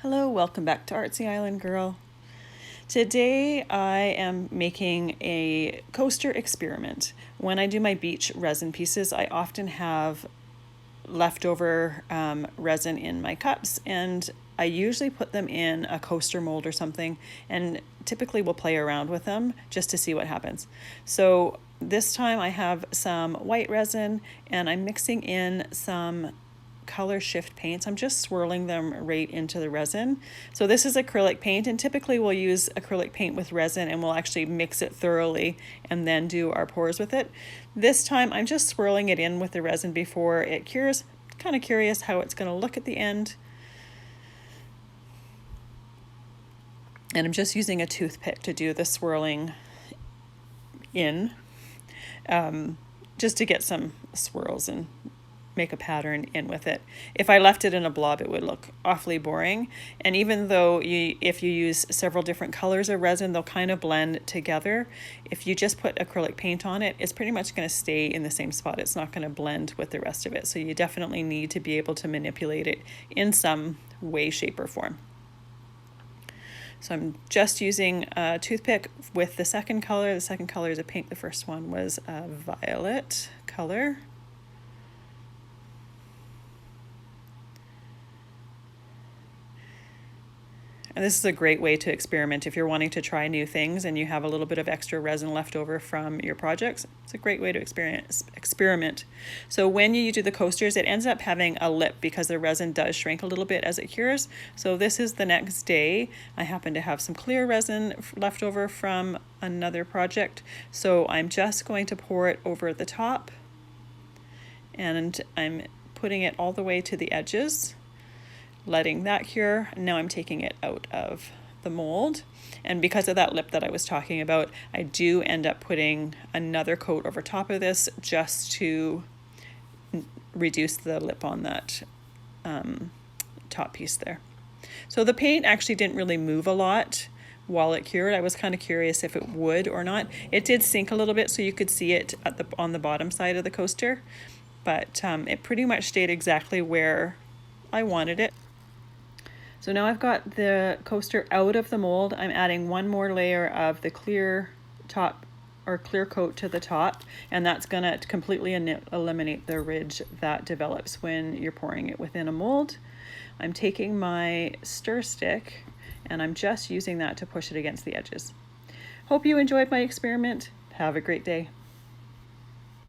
Hello, welcome back to Artsy-Island-Girl. Today I am making a coaster experiment. When I do my beach resin pieces, I often have leftover resin in my cups, and I usually put them in a coaster mold or something, and typically will play around with them just to see what happens. So this time I have some white resin and I'm mixing in some Color Shift paints. I'm just swirling them right into the resin. So this is acrylic paint, and typically we'll use acrylic paint with resin and we'll actually mix it thoroughly and then do our pours with it. This time I'm just swirling it in with the resin before it cures. Kind of curious how it's going to look at the end. And I'm just using a toothpick to do the swirling in, just to get some swirls and make a pattern in with it. If I left it in a blob, it would look awfully boring. And even though if you use several different colors of resin, they'll kind of blend together. If you just put acrylic paint on it, it's pretty much going to stay in the same spot. It's not going to blend with the rest of it. So you definitely need to be able to manipulate it in some way, shape, or form. So I'm just using a toothpick with the second color. The second color is a pink. The first one was a violet color. And this is a great way to experiment if you're wanting to try new things and you have a little bit of extra resin left over from your projects. It's a great way to experiment. So when you do the coasters, it ends up having a lip because the resin does shrink a little bit as it cures. So this is the next day. I happen to have some clear resin left over from another project. So I'm just going to pour it over the top, and I'm putting it all the way to the edges, letting that cure. Now I'm taking it out of the mold. And because of that lip that I was talking about, I do end up putting another coat over top of this just to reduce the lip on that top piece there. So the paint actually didn't really move a lot while it cured. I was kind of curious if it would or not. It did sink a little bit, so you could see it on the bottom side of the coaster, but it pretty much stayed exactly where I wanted it. So now I've got the coaster out of the mold. I'm adding one more layer of the clear top or clear coat to the top, and that's going to completely eliminate the ridge that develops when you're pouring it within a mold. I'm taking my stir stick and I'm just using that to push it against the edges. Hope you enjoyed my experiment. Have a great day.